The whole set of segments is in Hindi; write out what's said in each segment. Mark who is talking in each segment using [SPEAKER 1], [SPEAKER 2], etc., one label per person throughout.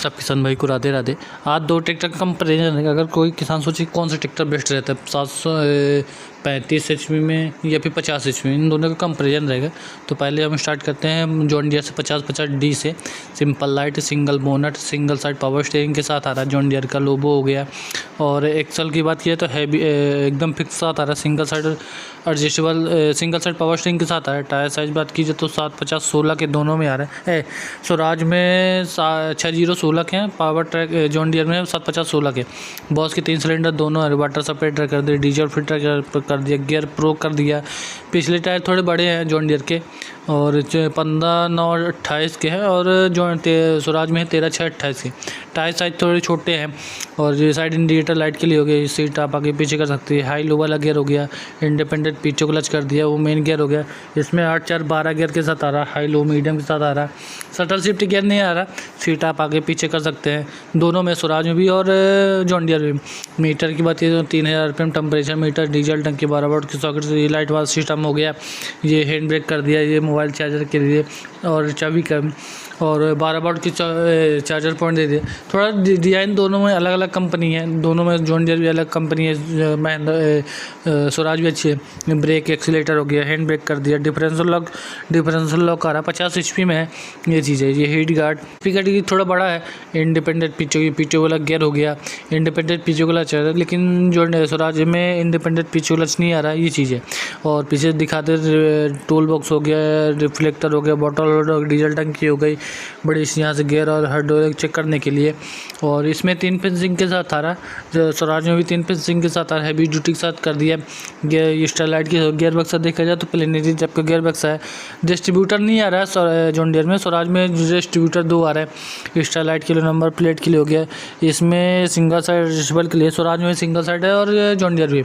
[SPEAKER 1] सब किसान भाई को राधे राधे। आज दो ट्रैक्टर का कंपेरिजन है। अगर कोई किसान सोचे कौन सा ट्रैक्टर बेस्ट रहता है 735 HP में या फिर 50 HP में, इन दोनों का कंपेरिजन रहेगा। तो पहले हम स्टार्ट करते हैं जॉन डियर से 5050D से। Simple light, single bonnet, single side power steering के साथ आ रहा है। जॉन डियर का लोगो हो गया। और एक्सल की बात किया तो हैवी एकदम फिक्स साथ आ रहा है। Single side adjustable single side power steering के साथ आ रहा है। टायर साइज बात कीजिए तो 750-16 के दोनों में आ रहा है। स्वराज में 6016 के हैं, पावर ट्रैक जॉन डियर में 750-16 के। बॉस के 3 सिलेंडर दोनों है। वाटर सपरेटर कर दिया, डीजल फिल्टर कर दिया, गियर प्रो कर दिया। पिछले टायर थोड़े बड़े हैं जॉन डियर के और 15/9/28 के हैं और जो स्वराज में है 13/6/28 के। टायर साइज थोड़े छोटे हैं। और ये साइड इंडिकेटर लाइट के लिए हो गया, सीट आप आगे पीछे कर सकते हैं। हाई लो वाला गियर हो गया, इंडिपेंडेंट पीछे क्लच कर दिया, वो मेन गियर हो गया। इसमें 8/4/12 गियर के साथ आ रहा है। हाई लो मीडियम के साथ आ रहा है। शटल शिफ्ट गियर नहीं आ रहा। सीट आप आगे पीछे कर सकते हैं दोनों में, स्वराज में भी और जॉन डियर में। मीटर की बात की तो 3000 RPM टेम्परेचर मीटर, डीजल टंकी, 12 वोल्ट की सॉकेट से लाइट वाला सिस्टम हो गया। ये हैंड ब्रेक कर दिया, ये मोबाइल चार्जर के लिए और चाबी का, और 12 वोल्ट की चार्जर पॉइंट दे दिए। थोड़ा डिज़ाइन दोनों में अलग अलग कंपनी है, दोनों में जॉन डियर भी अलग कंपनी है, महिंद्रा स्वराज भी अच्छी है। ब्रेक एक्सीलेटर हो गया, हैंड ब्रेक कर दिया, डिफरेंशियल लॉक आ रहा है। 50 HP में है ये चीज़ है। ये हीट गार्ड की थोड़ा बड़ा है। इंडिपेंडेंट पीछे वाला गियर हो गया, इंडिपेंडेंट पीछे वाला चल, लेकिन जो स्वराज में इंडिपेंडेंट पीछे वाला नहीं आ रहा है, ये चीज़ है। और पीछे दिखाते टूल बॉक्स हो गया, रिफ्लेक्टर हो गया, बॉटल, डीजल टंकी हो गई बड़ी, यहाँ से गियर और हाइड्रोलिक चेक करने के लिए। और इसमें 3 फिनिशिंग के साथ आ रहा है। स्वराज में भी 3 फिनिशिंग के साथ आ रहा है, हैवी ड्यूटी के साथ कर दिया। स्टारलाइट की गियर बक्सा देखा जाए तो प्लेनरी टाइप का गियर बक्सा है। डिस्ट्रीब्यूटर नहीं आ रहा है जॉन डियर में। स्वराज में डिस्ट्रीब्यूटर 2 आ रहा है। स्टारलाइट के लिए, नंबर प्लेट के लिए हो गया। इसमें सिंगल साइड एडजस्टेबल के लिए, स्वराज में सिंगल साइड है और जॉन डियर भी।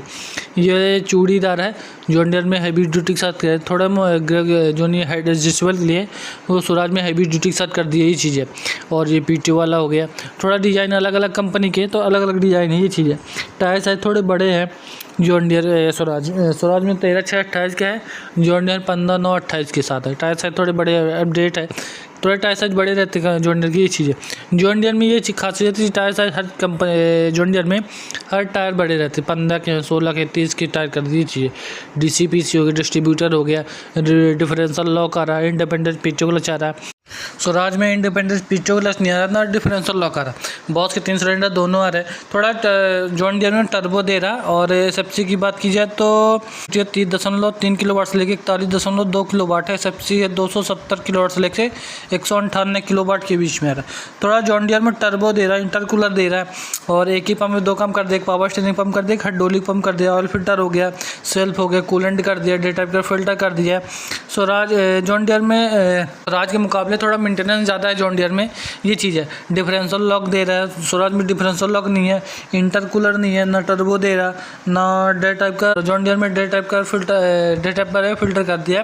[SPEAKER 1] ये चूड़ीदार है, जॉन डियर में हैवी ड्यूटी के साथ है। थोड़ा जो नहीं हाइट एडजस्टेबल के लिए वो स्वराज में हैवी ड्यूटी के साथ कर दिया, ये चीज़ है। और ये PT वाला हो गया। थोड़ा डिज़ाइन अलग अलग कंपनी के, तो अलग अलग डिज़ाइन है, ये चीज़ है। टायर साइज थोड़े बड़े हैं जॉन डियर स्वराज में 13/6/28 का है। जॉन डियर 15/9/28 के साथ है। टायर साइज थोड़े बड़े अपडेट है, थोड़े टायर साइज बड़े रहते हैं जॉन डियर की, ये चीज़ है। जॉन डियर में ये खासियत है, टायर साइज हर कंपनी जॉन डियर में हर टायर बड़े रहते हैं। 15 के, 16 के, 30 के टायर कर दीजिए। DCPC हो गया, डिस्ट्रीब्यूटर हो गया, डिफरेंशियल लॉक आ रहा है, इंडिपेंडेंट पीछे क्लच आ रहा है। स्वराज में इंडिपेंडेंट पीछे क्लच नहीं आ रहा ना, डिफरेंशियल लॉक आ रहा। बॉस के 3 सिलेंडर दोनों आ रहे। थोड़ा जॉन डियर में टर्बो दे रहा। और SFC की बात की जाए तो 30.3 किलोवाट से लेकर 41.2 किलोवाट है। SFC है 270 किलोवाट से लेकर 198 किलोवाट के बीच में आ रहा है। थोड़ा जॉन डियर में टर्बो दे रहा है, इंटरकूलर दे रहा है। और एक ही पंप में 2 काम कर दे, पावर स्टीयरिंग पंप कर दे, हाइड्रोलिक पंप कर दिया, ऑयल फिल्टर हो गया, सेल्फ हो गया, कूलेंट कर दिया, डे टाइप का फिल्टर कर दिया। स्वराज जॉन डियर में स्वराज के मुकाबले थोड़ा मेंटेनेंस ज़्यादा है जॉन डियर में, ये चीज़ है। डिफरेंशियल लॉक दे रहा है, स्वराज में डिफरेंशियल लॉक नहीं है, इंटरकूलर नहीं है, ना टर्बो दे रहा, ना डे टाइप का। जॉन डियर में डे टाइप का फिल्टर, डे टाइप का फिल्टर कर दिया।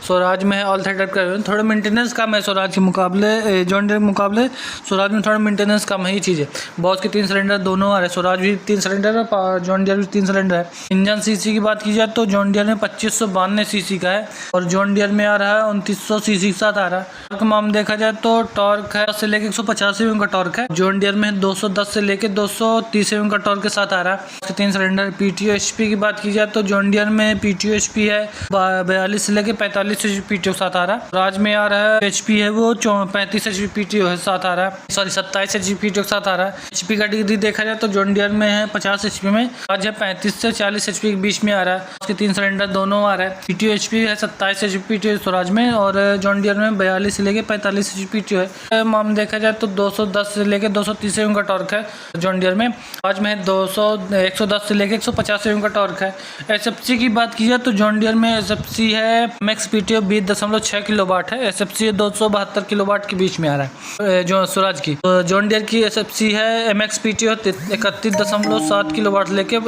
[SPEAKER 1] स्वराज में है ऑल टाइप का। थोड़ा मेंटेनेंस कम है स्वराज के मुकाबले, जॉन डियर के मुकाबले स्वराज में थोड़ा मेंटेनेंस कम है, ये चीज़ है। बॉस के 3 सिलेंडर दोनों आ रहे। स्वराज भी 3 सिलेंडर है, जॉन डियर भी 3 सिलेंडर है। इंजन CC की बात की जाए तो जॉन डियर में 2592 CC का है और जॉन डियर में आ रहा है 2900 CC के साथ आ रहा है। टॉर्क देखा जाए तो टॉर्क है 10 से लेकर 150 mm का टॉर्क है। जॉन डियर में 210 से लेकर 230 mm का टॉर्क के साथ आ रहा है। 3 सिलेंडर। PTO HP की बात की जाए तो जॉन डियर में PTO HP है 42 से लेकर 45 HP PTO साथ आ रहा है। राज में आ रहा है HP है वो 35 HP PTO है साथ आ रहा है, सॉरी 27 HP PTO साथ आ रहा है। HP का डिग्री देखा जाए तो जॉन डियर में है 50 HP में, आज है 35 से 40 HP के बीच में आ रहा है। उसके 3 सिलेंडर दोनों आ रहा है। PTO HP है 27 HP PTO स्वराज में और जॉन डियर में 42 से लेकर 45 HP PTO है। माम देखा जाए तो 210 से लेकर 230 mm का टॉर्क है जॉन डियर में। आज में 110 से लेकर 150 mm का टॉर्क है। SFC की बात की जाए तो जॉन डियर में SFC है मैक्स PTO 20.6 किलोवाट है। SFC है 272 किलोवाट के बीच में आ रहा है जो स्वराज की। तो जॉन डियर की SFC है MX PTO 31.7 किलोवाट से लेके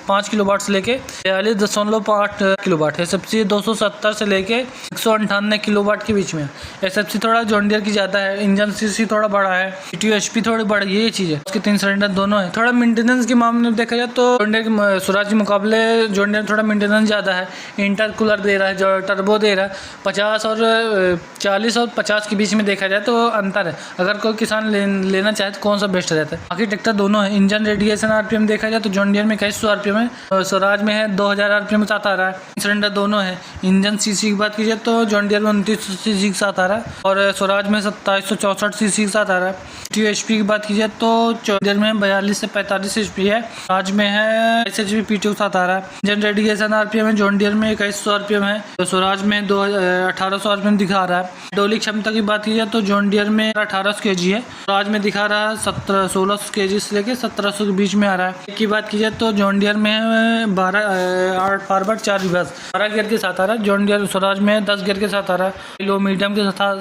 [SPEAKER 1] 5 किलोवाट से लेके 42.5 किलोवाट है। SFC 270 से लेके 198 किलोवाट के बीच में। SFC थोड़ा थोड़ा जॉन डियर की ज़्यादा है, इंजन सीसी थोड़ा बड़ा है, PTO HP थोड़ी बड़ी, ये चीज़ है। उसके 3 सिलेंडर दोनों है। थोड़ा मेंटेनेंस के मामले में देखा जाए तो जॉन डियर के स्वराज के मुकाबले जॉन डियर थोड़ा मेंटेनेंस ज़्यादा है। इंटरकूलर दे रहा है, जो टर्बो दे रहा है। 40 और 40 और 50 के बीच में देखा जाए तो अंतर है। अगर कोई किसान लेना चाहे तो कौन सा बेस्ट रहता है। बाकी ट्रैक्टर दोनों है। इंजन रेडिएशन RPM देखा जाए तो जॉन डियर में 2100 RPM है, स्वराज में है 2000 RPM के साथ आ रहा है। सिलेंडर दोनों है। इंजन सीसी की बात कीजिए तो जॉन डियर में 2900 सीसी के साथ आ रहा है और स्वराज में 2764 सीसी के साथ आ रहा है। PTO HP की बात कीजिए तो जॉन डियर में 42 से 45 HP है, स्वराज में है 22 HP PTO के साथ आ रहा है। इंजन रेडिएशन RPM है जॉन डियर में 2100 RPM है, तो स्वराज में 1800 RPM दिखा रहा है। हाइड्रोलिक क्षमता की बात कीजिए तो जॉन डियर में 1800 kg है, स्वराज में दिखा रहा है 1600 kg से लेके 1700 के बीच में आ रहा है। की बात कीजिए तो जॉन डियर में 8 फॉरवर्ड 4 रिवर्स 12 गियर के साथ आ रहा है। जॉन डियर स्वराज में 10 गियर के साथ आ रहा है, लो मीडियम के साथ,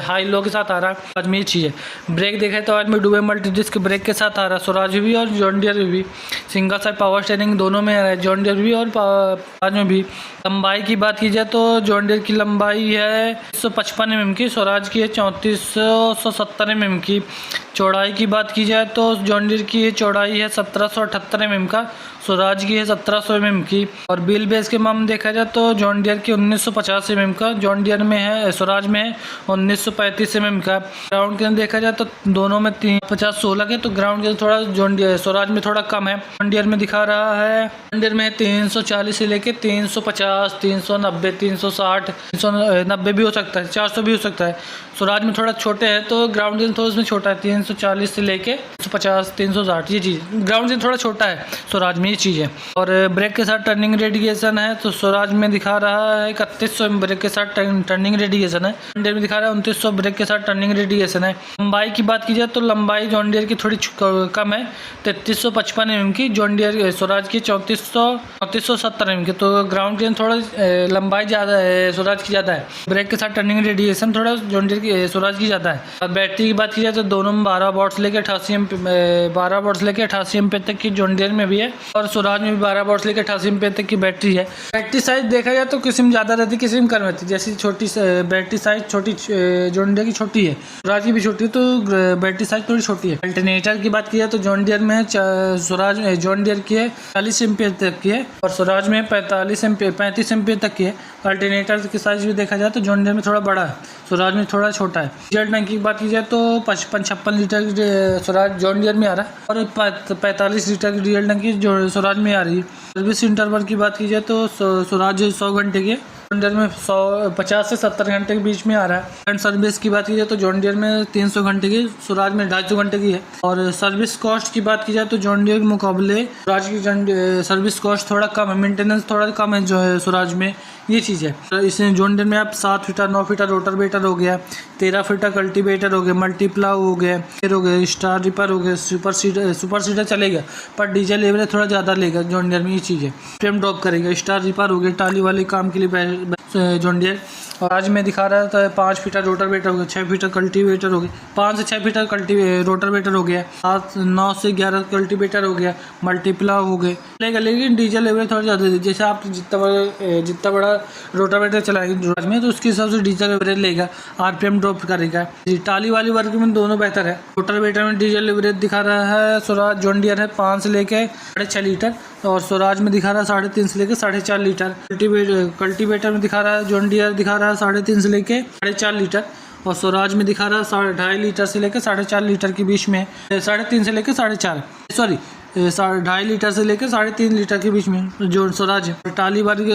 [SPEAKER 1] हाई लो के साथ आ रहा है। आज में ये चीज़ है। ब्रेक देखें तो आज में डुबे मल्टी डिस्क ब्रेक के साथ आ रहा है, स्वराज भी और जॉन डियर भी। सिंगल साइड पावर स्टीयरिंग दोनों में आ रहा है, जॉन डियर भी और स्वराज में भी। लंबाई की बात की जाए तो जॉन डियर की लंबाई है 155 mm की, स्वराज की है 3470 mm की। चौड़ाई की बात की जाए तो जॉन डियर की चौड़ाई है 1778 mm का, स्वराज की है 1700 mm की। और व्हील बेस के मामले देखा जाए तो जॉन डियर की 1950 mm का, जॉन डियर में है स्वराज में है 1935 mm का। ग्राउंड के देखा जाए तो दोनों में 350-16 के, तो ग्राउंड के थोड़ा जॉन डियर स्वराज में थोड़ा कम है। जॉन डियर में दिखा रहा है, जॉन डियर में 340 से लेके 350, 390, 360, 390 भी हो सकता है, 400 भी हो सकता है। स्वराज में थोड़ा छोटे हैं तो ग्राउंड के थोड़ा इसमें छोटा है, 340 से लेके 350, 360, ये चीज़ ग्राउंड से थोड़ा छोटा है स्वराज में, ये चीज़ है। और ब्रेक के साथ टर्निंग रेडिएशन है तो स्वराज में दिखा रहा है 3100 ब्रेक के साथ टर्निंग रेडिएशन है, जॉन डियर में दिखा रहा है 2900 ब्रेक के साथ टर्निंग रेडिएशन है। लंबाई की बात की जाए तो लंबाई जॉन डियर की थोड़ी कम है, 3355 mm की, जॉन डियर स्वराज की 3470 mm की। तो ग्राउंड के थोड़ा लंबाई ज़्यादा है, स्वराज की ज़्यादा है। ब्रेक के साथ टर्निंग रेडिएशन थोड़ा जॉन डियर की स्वराज की ज़्यादा है। और बैटरी की बात की जाए तो दोनों में 12 वॉट्स लेके 88 एम्पीयर तक की जॉन डियर में भी है और स्वराज में भी 12 वॉट्स लेके 88 एम्पीयर तक की बैटरी है। बैटरी साइज देखा जाए तो किसी में ज़्यादा रहती है, किसी में कम रहती है। जैसे छोटी बैटरी साइज छोटी जॉन डियर की छोटी है, स्वराज की भी छोटी है, तो बैटरी साइज थोड़ी छोटी है। अल्टरनेटर की बात की जाए तो जॉन डियर में स्वराज जॉन डियर की है 40 एम्पीयर तक की है और स्वराज में 35 एम्पीयर तक की है। अल्टरनेटर की साइज भी देखा जाए तो जॉन डियर में थोड़ा बड़ा है, स्वराज में थोड़ा छोटा है। डीजल टंकी की बात की जाए तो 56 लीटर स्वराज जॉन डियर में आ रहा है और 45 लीटर की डीजल टंकी जो स्वराज में आ रही है। सर्विस इंटरवल की बात की जाए तो स्वराज 100 घंटे की, जॉन डियर में 50 से 70 घंटे के बीच में आ रहा है। एंड सर्विस की बात की जाए तो जॉन डियर में 300 घंटे की, स्वराज में 250 घंटे की है। और सर्विस कॉस्ट की बात की जाए तो जॉन डियर के मुकाबले स्वराज की सर्विस कॉस्ट थोड़ा कम है, मेंटेनेंस थोड़ा कम है जो है स्वराज में, ये चीज़ है। इसमें जॉन डियर में आप 7 फीटर 9 फीटर रोटर बेटर हो गया, 13 फीटर कल्टीवेटर हो गया, मल्टीप्लाव हो गया, फिर हो गया स्टार रिपर हो गया, सुपर सीडर चलेगा पर डीजल एवरेज थोड़ा ज़्यादा लेगा जॉन डियर में, ये चीज़ है। फ्रेम ड्रॉप करेगा। स्टार रिपर हो गया, टाली वाले काम के लिए जॉन डियर। और आज मैं दिखा रहा था 5 फीटर रोटर बेटर हो गया, 6 फीटर कल्टीवेटर हो गया, 5 से 6 फीटर रोटर बेटर हो गया, 9 से 11 कल्टीवेटर हो गया, मल्टीप्लाव हो गए लेगा। लेकिन डीजल एवरेज थोड़ा ज़्यादा है, जैसे आप जितना बड़ा रोटर बेटर चलाएंगे में तो उसके हिसाब से डीजल एवरेज लेगा, RPM ड्रॉप करेगा। टाली वाली वर्ग में दोनों बेहतर है। रोटर बेटर में डीजल एवरेज दिखा रहा है स्वराज जॉन डियर है 5 से लेके 6.5 लीटर और स्वराज में दिखा रहा है 3.5 से लेके 4.5 लीटर। कल्टीवेटर में दिखा रहा है जॉन डियर दिखा रहा है 3.5 से लेके 4.5 लीटर और स्वराज में दिखा रहा है 2.5 लीटर से लेकर 4.5 लीटर के बीच में, 3.5 से लेकर 4.5 सॉरी 2.5 लीटर से लेकर 3.5 लीटर के बीच में जो स्वराज है। टाली वर्ग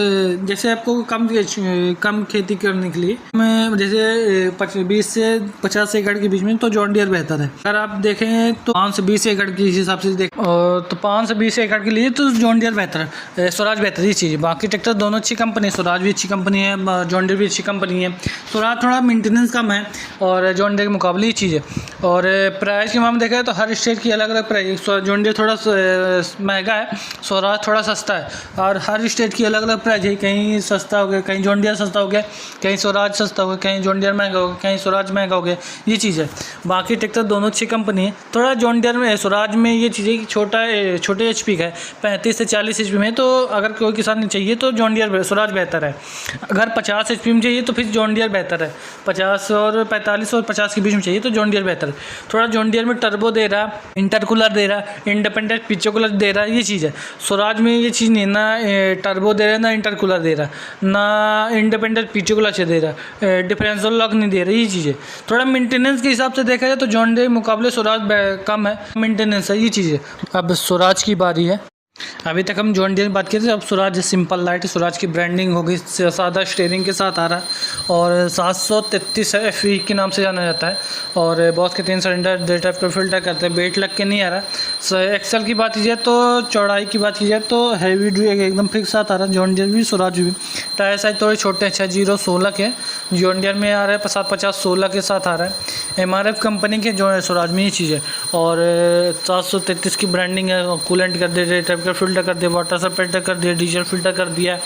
[SPEAKER 1] जैसे आपको कम खेती करने के लिए मैं जैसे 20 से 50 एकड़ के बीच में तो जॉन डियर बेहतर है। अगर आप देखें तो 5 से 20 एकड़ के हिसाब से देखें तो 5 से 20 एकड़ के लिए तो जॉन डियर बेहतर है, स्वराज बेहतर है, ये चीज़ है। बाकी ट्रैक्टर दोनों अच्छी कंपनी है, स्वराज भी अच्छी कंपनी है, जॉन डियर भी अच्छी कंपनी है। स्वराज थोड़ा मेंटेनेंस कम है और जॉन डियर के मुकाबले ये चीज़ है। और प्राइस के मामले देखा है तो हर स्टेट की अलग अलग प्राइस। जॉन डियर थोड़ा महंगा है, स्वराज थोड़ा सस्ता है। और हर स्टेट की अलग अलग प्राइस है, कहीं सस्ता हो गया, कहीं जॉन डियर सस्ता हो गया, कहीं स्वराज सस्ता हो गया, कहीं जॉन डियर महंगा हो गया, कहीं स्वराज महंगा हो गया, ये चीज़ है। बाकी ट्रैक्टर दोनों अच्छी कंपनी है। थोड़ा जॉन डियर में स्वराज में ये चीज़ है कि छोटे HP का है, 35 से 40 HP में, तो अगर कोई किसान चाहिए तो जॉन डियर स्वराज बेहतर है। अगर 50 HP में चाहिए तो फिर जॉन डियर बेहतर है। 50 और 45 और 50 के बीच में चाहिए तो जॉन डियर बेहतर है। थोड़ा जॉन डियर में टर्बो दे रहा, इंटरकूलर दे रहा, इंडिपेंडेंट पिक्चर कूलर दे रहा, ये चीज़ है। स्वराज में ये चीज़ नहीं, ना टर्बो दे रहा है, ना इंटरकूलर दे रहा, ना इंडिपेंडेंट पिक्चर कूलर दे रहा, डिफरेंशियल लॉक नहीं दे रहा, ये चीज़ है। थोड़ा मेंटेनेंस के हिसाब से देखा जाए तो जॉन डियर मुकाबले स्वराज कम है मेंटेनेंस है, ये चीज़ है। अब स्वराज की बारी है। अभी तक हम जॉन डियर में बात की थी, अब स्वराज सिंपल लाइट, स्वराज की ब्रांडिंग हो गई, सादा स्टीयरिंग के साथ आ रहा है और 733 FE के नाम से जाना जाता है। और बॉस के 3 सिलेंडर दे टाइप का फिल्टर करते हैं, बेल्ट लग के नहीं आ रहा। एक्सेल की बात की जाए तो चौड़ाई की बात की जाए तो हैवी ड्यूटी एकदम फिक्स साथ आ रहा है, जॉन डियर भी स्वराज भी। टायर साइज थोड़े छोटे हैं, 6016 के, जॉन डियर में आ रहा है 750-16 के साथ आ रहा है। MRF कंपनी के जो स्वराज में ये चीज़ है। और 733 की ब्रांडिंग है, कूलेंट कर दे टाइप का फिल्टर कर दिया, वाटर सेपरेटर कर दिया, डीजल फिल्टर कर दिया,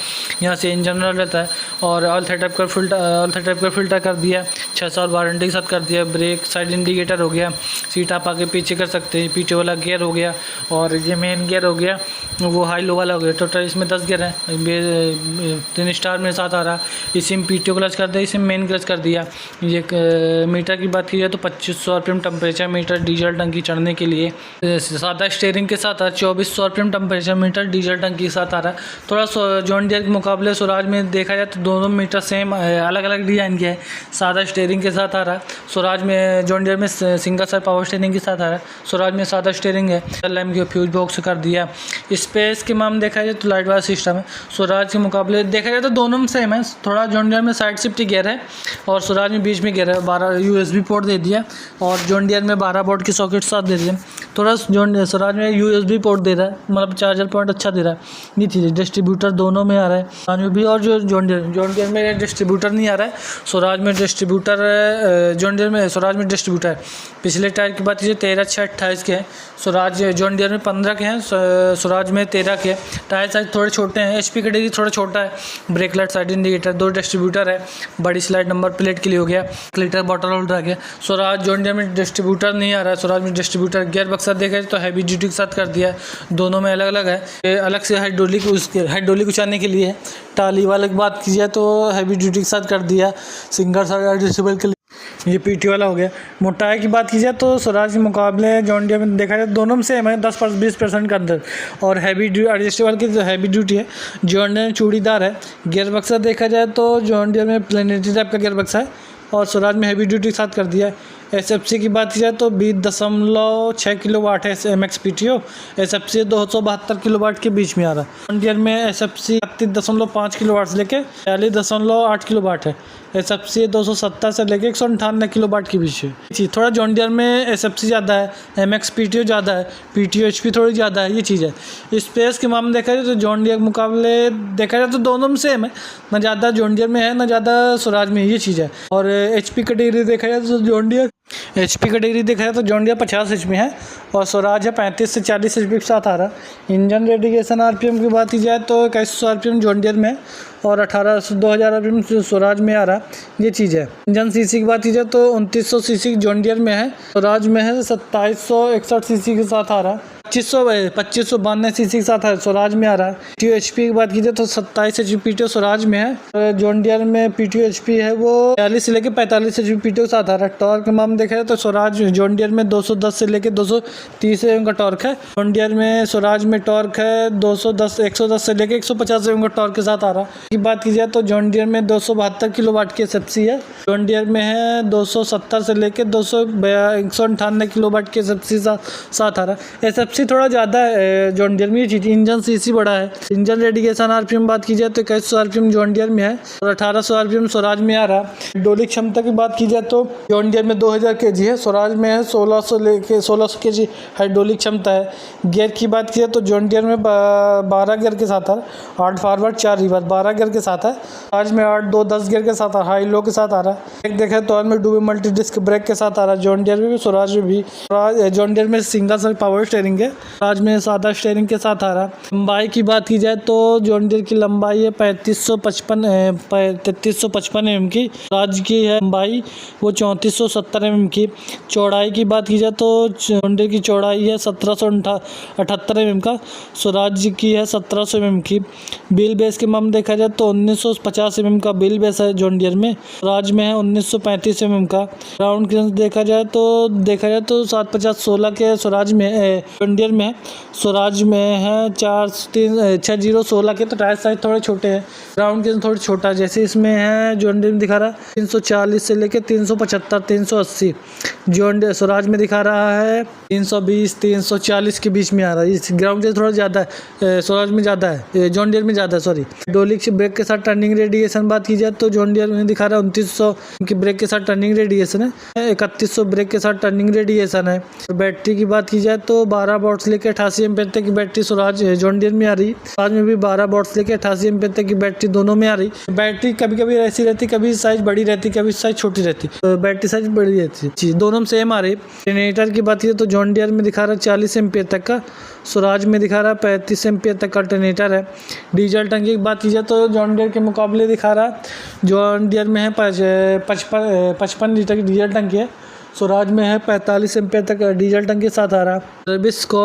[SPEAKER 1] यहाँ से इंजन रहता है। और ऑल टाइप का फिल्टर कर दिया, 6 साल वारंटी के साथ कर दिया। ब्रेक साइड इंडिकेटर हो गया, सीट आप आगे पीछे कर सकते हैं, पीछे वाला गियर हो गया, और ये मेन गियर हो गया, वो हाई लो वाला हो गया। टोटल इसमें 10 गियर है, 3 स्टार में साथ आ रहा। इसी में PTO क्लच कर दिया, इसी में मेन क्लच कर दिया। ये मीटर की बात की जाए तो 2500 RPM टेम्परेचर मीटर डीजल टंकी चढ़ने के लिए। सादा स्टीयरिंग के साथ 2400 RPM टेम्परेचर मीटर डीजल टंकी के साथ आ रहा है। थोड़ा जॉन डियर के मुकाबले स्वराज में देखा जाए तो दोनों मीटर सेम अलग अलग डिज़ाइन के है। सादा स्टीयरिंग के साथ आ रहा है, स्वराज में जॉन डियर में सिंगल साइड पावर स्टीयरिंग के साथ आ रहा है, स्वराज में सादा स्टीयरिंग है। लैम्प के फ्यूज बॉक्स कर दिया। स्पेस के मामले देखा जाए तो लाइट वाला सिस्टम है, स्वराज के मुकाबले देखा जाए तो दोनों में सेम है। थोड़ा जॉन डियर में साइड शिफ्ट गियर है और स्वराज में बीच में गियर है। 12 USB पोर्ट दे दिया और जॉन डियर में 12 वोल्ट की सॉकेट साथ दे दिए। थोड़ा स्वराज में USB पोर्ट दे रहा है, मतलब चार्जर पॉइंट अच्छा दे रहा है, ये चीज़। डिस्ट्रीब्यूटर दोनों में आ रहा है, स्वराज में भी और जो जॉन डियर में डिस्ट्रीब्यूटर नहीं आ रहा है, स्वराज में डिस्ट्रीब्यूटर, जॉन डियर में स्वराज में डिस्ट्रीब्यूटर है। पिछले टायर की बात कीजिए 13/6/28 के हैं, स्वराज जॉन डियर में 15 के हैं, स्वराज में 13 के। टायर साइज थोड़े छोटे हैं, HP कैटेगरी थोड़ा छोटा है। Brake light side indicator, 2 distributor है, बड़ी स्लाइड नंबर प्लेट के लिए हो गया, लीटर बॉटल होल्डर आ गया। स्वराज जॉन डियर में डिस्ट्रीब्यूटर नहीं आ रहा है, स्वराज में डिस्ट्रीब्यूटर। गियर बक्सा देखा तो हैवी ड्यूटी के साथ कर दिया, दोनों में अलग अलग है। अलग से हाइड्रोलिक उछालने के लिए है। टाली वाले की बात की जाए तो हैवी ड्यूटी के साथ कर दिया, सिंगल साइड एडजस्टेबल के लिए। ये PT वाला हो गया। मोटाई की बात की जाए तो स्वराज के मुकाबले जॉन डियर में देखा जाए दोनों में सेम है, 10-20% का अंदर। और हैवी एडजस्टेबल की जो हैवी ड्यूटी है, जॉन डियर में चूड़ीदार है। गियर बक्सा देखा जाए तो जॉन डियर में प्लेनेटरी टाइप का गियर बक्सा है और स्वराज में हैवी ड्यूटी के साथ कर दिया है। SFC की बात की जाए तो 20.6 किलोवाट है MX PTO, SFC 272 किलोवाट के बीच में आ रहा है। जॉन डियर में SFC 31.5 किलोवाट से लेके 42.8 किलोवाट है। SFC 270 से लेके 198 किलोवाट के बीच है। थोड़ा जॉन डियर में SFC ज़्यादा है, MX PTO ज़्यादा है, PTO HP थोड़ी ज़्यादा है, ये चीज़ है। स्पेस के मामले देखा जाए तो जॉन डियर के मुकाबले देखा जाए तो दोनों में सेम है, ना ज़्यादा जॉन डियर में है ना ज़्यादा स्वराज में, ये चीज़ है। और HP कैटेगरी देखा जाए तो जॉन डियर HP कैटेगरी देखा जाए तो जॉन डियर 50 HP है और स्वराज है 35 से 40 HP के साथ आ रहा है। इंजन रेडिएशन RPM की बात की जाए तो 2100 RPM जॉन डियर में और 2000 RPM स्वराज में आ रहा है, ये चीज़ है। इंजन CC की बात की जाए तो 2900 CC जॉन डियर में है, स्वराज में है 2761 CC के साथ आ रहा है। 2592 CC के साथ है, स्वराज में आ रहा है। PTO HP की बात की जाए तो 27 HP PTO स्वराज में है। जॉन डियर में PTO HP है वो 40 से लेके 45 HP PTO के साथ आ रहा है। टॉर्क के मामले देखा जाए तो स्वराज जॉन डियर में 210 से लेके 230 एवं का टॉर्क है। जॉन डियर में स्वराज में टॉर्क है 110 से लेके 150 एवं का टॉर्क के साथ आ रहा है। की बात की जाए तो जॉन डियर में 272 किलोवाट की SFC है, जॉन डियर में है 270 से लेके 198 किलोवाट की SFC साथ आ रहा है। SFC थोड़ा ज़्यादा है जॉन डियर में, ये चीज़। इंजन CC बड़ा है। इंजन रेडिएशन RPM बात की जाए तो 2100 RPM जॉन डियर में है और 1800 RPM स्वराज में आ रहा है। हाइड्रोलिक क्षमता की बात की जाए तो जॉन डियर में 2000 kg है, स्वराज में है 1600 kg हाइड्रोलिक क्षमता है। गियर की बात की जाए तो जॉन डियर में 12 गियर के साथ आ रहा है, 8 फॉरवर्ड 4 रिवर्स, 12
[SPEAKER 2] गियर के साथ है। आज में 8 2 10 गियर के साथ हाई लो के साथ आ रहा है। एक देखें तो आज में डुबी मल्टी डिस्क ब्रेक के साथ आ रहा है। जॉन डियर में भी, स्वराज में भी। जॉन डियर में सिंगल से पावर स्टीयरिंग है, स्वराज में सादा स्टीयरिंग के साथ आ रहा है। लंबाई की बात की जाए तो जॉन डियर की लंबाई है 3355 mm की। स्वराज की है लंबाई वो 3470 mm की। चौड़ाई की बात की जाए तो जॉन डियर की चौड़ाई है 1778 mm का, स्वराज की है 1700 mm की। व्हील बेस के मामले देखा जाए तो 1950 mm का व्हील बेस है जॉन डियर में, स्वराज में है 1935 mm का। ग्राउंड क्लियरेंस देखा जाए तो 750/16 के स्वराज में जॉन डियर में है, स्वराज में है 60/16 के। तो टायर साइज थोड़े छोटे हैं, ग्राउंड क्लियरेंस थोड़ी छोटा है। जैसे इसमें है जॉन डियर में दिखा रहा है 340 से लेके 375 380, जॉन डियर स्वराज में दिखा रहा है 320 340 के बीच में आ रहा है। इस ग्राउंड क्लियरेंस थोड़ा ज़्यादा है, स्वराज में ज़्यादा है, जॉन डियर में ज़्यादा है, सॉरी। हाइड्रोलिक ब्रेक के साथ टर्निंग रेडिएशन बात की जाए तो जॉन डियर में दिखा रहा है 2900 की ब्रेक के साथ टर्निंग रेडिएशन है, 3100 ब्रेक के साथ टर्निंग रेडिएशन है। बैटरी की बात की जाए तो 12 वॉट से लेकर 88 एम्पीयर तक की बैटरी स्वराज जॉन डियर में आ रही। स्वराज में भी 12 वॉट से लेकर 88 एम्पीयर तक की बैटरी दोनों में आ रही। बैटरी कभी कभी ऐसी रहती, कभी साइज बड़ी रहती, कभी साइज छोटी रहती, बैटरी साइज बड़ी रहती, दोनों में सेम आ रही। जनरेटर की बात की तो जॉन डियर में दिखा रहा है 40 एम्पीयर तक का, स्वराज में दिखा रहा है 35 एम्पीयर तक का जनरेटर है। डीजल टंकी की बात की जाए तो जॉन डियर के मुकाबले दिखा रहा है, जॉन डियर में है 55 लीटर की डीजल टंकी है, स्वराज में है 45 एम्पीयर तक डीजल टंकी के साथ आ रहा। सर्विस को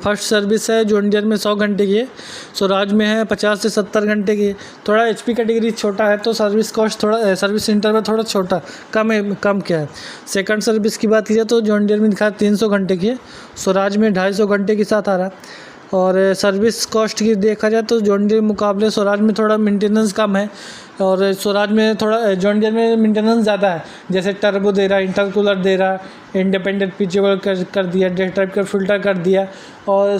[SPEAKER 2] फर्स्ट सर्विस है जॉन डियर में 100 घंटे की है, स्वराज में है 50 से 70 घंटे की। थोड़ा HP कैटेगरी छोटा है तो सर्विस कॉस्ट थोड़ा सर्विस सेंटर में थोड़ा छोटा कम है, कम क्या है। सेकंड सर्विस की बात की जाए तो जॉन डियर में दिखा 300 घंटे की है, स्वराज में 250 घंटे के साथ आ रहा। और सर्विस कॉस्ट की देखा जाए तो जॉन डियर मुकाबले स्वराज में थोड़ा मेंटेनेंस कम है, और स्वराज में थोड़ा जॉन डियर में मेंटेनेंस ज़्यादा है। जैसे टर्बो दे रहा है, इंटरकूलर दे रहा है, इंडिपेंडेंट पीछे कर दिया, डेट टाइप का फिल्टर कर दिया। और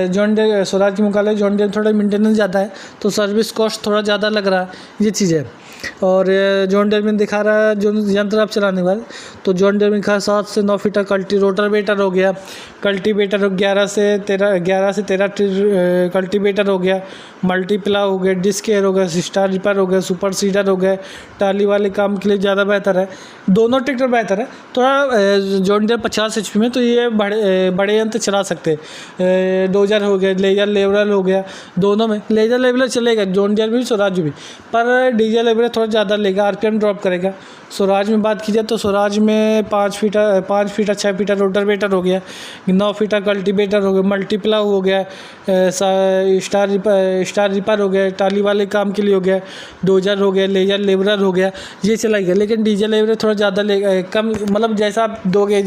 [SPEAKER 2] जॉन डियर स्वराज के मुकाबले जॉन डियर थोड़ा मेंटेनेंस ज़्यादा है तो सर्विस कॉस्ट थोड़ा ज़्यादा लग रहा है, ये चीज़ है। और जॉन डियर में दिखा रहा है जो यंत्र आप चलाने वाले तो जॉन डियर में दिखा 7 से 9 फीट रोटावेटर हो गया, कल्टीवेटर 11 से 13 कल्टीवेटर हो गया, मल्टीप्लाव हो गया, डिस्क एयर हो गया, स्टार रिपर हो गया, सुपर सीडर हो गया। टाली वाले काम के लिए ज़्यादा बेहतर है, दोनों ट्रैक्टर बेहतर है। थोड़ा जॉन डियर 50 HP में तो ये बड़े यंत्र चला सकते हैं। डोजर हो गया, लेजर लेवलर हो गया, दोनों में लेजर लेवलर चलेगा जॉन डियर भी स्वराज भी, पर डीजल लेवलर थोड़ा ज़्यादा लेगा, RPM ड्रॉप करेगा। स्वराज में बात की जाए तो स्वराज में 5 फीट 6 फीट रोटावेटर हो गया, 9 फीट कल्टीवेटर हो गया, मल्टीप्लाव हो गया, स्टार रिपर हो गया, टाली वाले काम के लिए हो गया, डोजर हो गया, लेजर लेवलर हो गया, ये चलाएगा। लेकिन डीजल लेवलर थोड़ा ज़्यादा लेगा, कम मतलब जैसा आप दोगे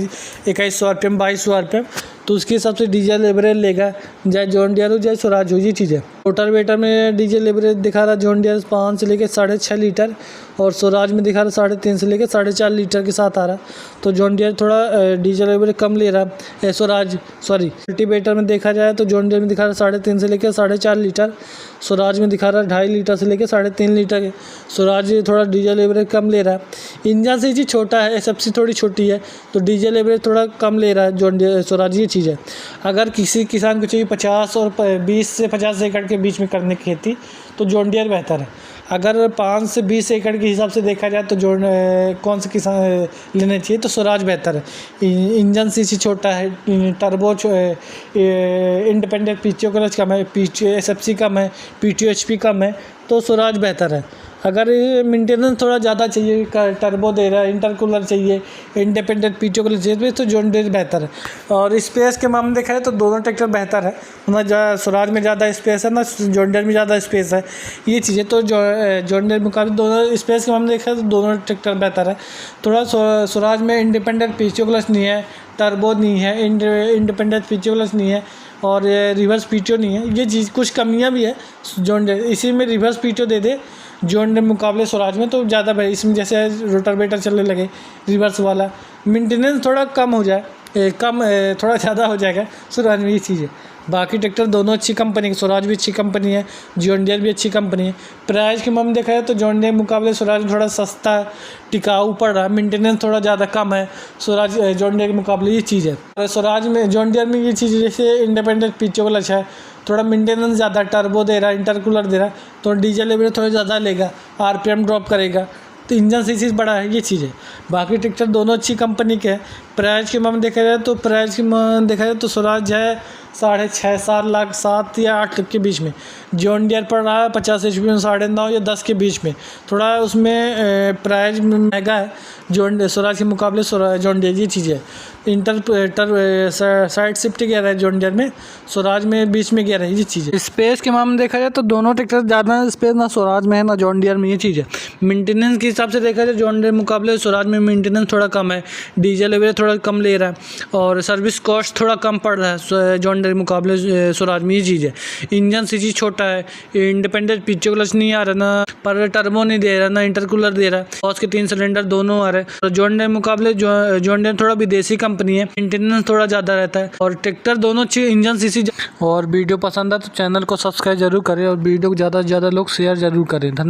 [SPEAKER 2] 2100 RPM 2200 RPM तो उसके हिसाब से डीजल लेवरेज लेगा, चाहे जॉन डियर हो चाहे स्वराज हो, ये चीज़ है। रोटावेटर में डीजल लेवरेज दिखा रहा है जॉन डियर 5 से लेकर 6.5 लीटर, और स्वराज में दिखा रहा है 3.5 से लेकर 4.5 लीटर के साथ आ रहा। तो जॉन डियर थोड़ा डीजल लेवरेज कम ले रहा है, स्वराज सॉरी कल्टीवेटर में देखा जाए तो जॉन डियर में दिखा रहा है 3.5 से लेकर 4.5 लीटर, स्वराज में दिखा रहा है 2.5 लीटर से लेकर 3.5 लीटर के। स्वराज थोड़ा डीजल एवरेज कम ले रहा है, इंजन से जी छोटा है, SFC थोड़ी छोटी है तो डीजल एवरेज थोड़ा कम ले रहा है जॉन डियर स्वराज, ये चीज़ है। अगर किसी किसान को चाहिए 50 और 20 से 50 एकड़ के बीच में करने की खेती तो जॉन डियर बेहतर है। अगर 5 से 20 एकड़ के हिसाब से देखा जाए तो कौन से किसान लेने चाहिए तो स्वराज बेहतर है। इंजन CC छोटा है, टर्बो इंडिपेंडेंट PTO क्लच कम है, SFC कम है, PTO HP कम है तो स्वराज बेहतर है। अगर मेंटेनेंस थोड़ा ज़्यादा चाहिए, टर्बो दे रहा है, इंटरकूलर चाहिए, इंडिपेंडेंट PTO क्लच चाहिए तो जॉन डियर बेहतर है। और स्पेस के मामले देखा जाए तो दोनों ट्रैक्टर बेहतर है, ना स्वराज में ज़्यादा स्पेस है ना जॉन डियर में ज़्यादा स्पेस है, ये चीज़ें। तो जॉन डियर मुकाबले दोनों स्पेस के मामले देखा जाए तो दोनों ट्रैक्टर बेहतर है। थोड़ा स्वराज में इंडिपेंडेंट PTO क्लच नहीं है, टर्बो नहीं है, इंडिपेंडेंट PTO क्लच नहीं है, और रिवर्स PTO नहीं है, ये चीज़ कुछ कमियाँ भी है जॉन डियर। इसी में रिवर्स PTO दे दे जॉन डियर मुकाबले स्वराज में तो ज़्यादा भाई, इसमें जैसे रोटावेटर चलने लगे रिवर्स वाला, मेंटेनेंस थोड़ा कम हो जाए, थोड़ा ज़्यादा हो जाएगा स्वराज में, ये चीज़ है। बाकी ट्रैक्टर दोनों अच्छी कंपनी है, स्वराज भी अच्छी कंपनी है, जॉन डियर भी अच्छी कंपनी है। प्राइस के मामले देखा जाए तो जॉन डियर मुकाबले स्वराज थोड़ा सस्ता टिकाऊ पड़ रहा है, मेंटेनेंस थोड़ा ज़्यादा कम है स्वराज जॉन डियर के मुकाबले, ये चीज़ है। स्वराज में जॉन डियर में ये चीज़ जैसे इंडिपेंडेंट PTO क्लच है, थोड़ा मेंटेनेंस ज़्यादा, टर्बो दे रहा है, इंटरकूलर दे रहा है, तो डीजल एवरेज थोड़ा ज़्यादा लेगा, आरपीएम ड्रॉप करेगा, तो इंजन सीसी बड़ा है, ये चीज़ है। बाकी ट्रैक्टर दोनों अच्छी कंपनी के हैं। प्राइस के मामले में देखा जाए तो देखा जाए तो स्वराज है 6.5 7 लाख 7 या 8 लाख के बीच में। जॉन डियर पड़ रहा है 50 HP में 9.5 या 10 के बीच में। थोड़ा उसमें प्राइस महंगा है स्वराज के मुकाबले, जॉन डियर ये चीज़ है। साइड शिफ्ट गियर है जॉन डियर में, स्वराज में बीच में गियर है, ये चीज़ है। स्पेस के मामले में देखा जाए तो दोनों ट्रैक्टर ज़्यादा स्पेस ना स्वराज में है ना जॉन डियर में, ये चीज़ है। मेंटेनेंस के हिसाब से देखा जाए जॉन डियर मुकाबले स्वराज में मेंटेनेंस थोड़ा कम है, डीजल एवरेज थोड़ा कम ले रहा है और सर्विस कॉस्ट थोड़ा कम पड़ रहा है जॉन डियर मुकाबले स्वराज में, ये चीज़ है। इंजन सीसी छोटा है, इंडिपेंडेंट पीछे क्लच नहीं आ रहा ना, पर टर्बो नहीं दे रहा ना, इंटरकूलर दे रहा है, और उसके 3 सिलेंडर दोनों आ रहे हैं। जॉन डियर मुकाबले जॉन डियर थोड़ा विदेशी कंपनी है, मेंटेनेंस थोड़ा ज़्यादा रहता है और ट्रैक्टर दोनों अच्छी, इंजन सीसी। और वीडियो पसंद है तो चैनल को सब्सक्राइब जरूर करें और वीडियो को ज़्यादा से ज़्यादा लोग शेयर जरूर करें। धन्यवाद।